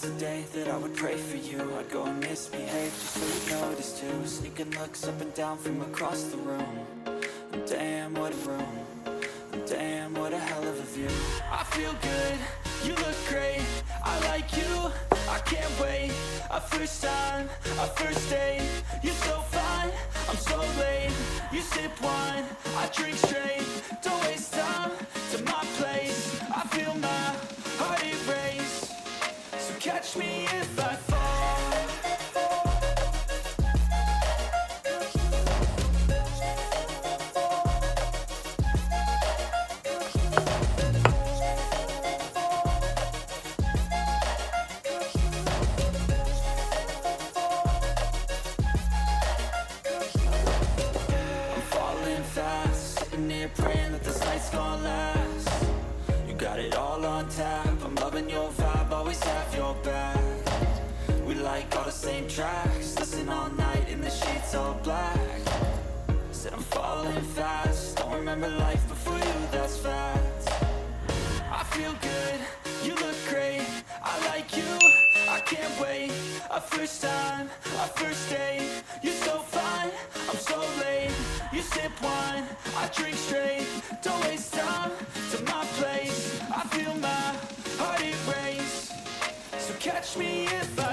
nights a day that I would pray for you. I'd go and misbehave just so you'd notice too. Sneaking looks up and down from across the room. And damn, what a room. And damn, what a hell of a view. I feel good, you look great, I like you, I can't wait. A first time, a first date, you're so fine, I'm so late. You sip wine, I drink straight. Don't waste time to my place. I feel my heart erase. So catch me if I fall. Praying that this night's gonna last. You got it all on tap, I'm loving your vibe, always have your back. We like all the same tracks, listen all night in the sheets all black. Said I'm falling fast, don't remember life before you, that's fact. I feel good, you look great, I like you, I can't wait. A first time, a first date, you're so fine, I'm so late. You sip wine, I drink straight. Don't waste time to my place. I feel my heart erase. So catch me if I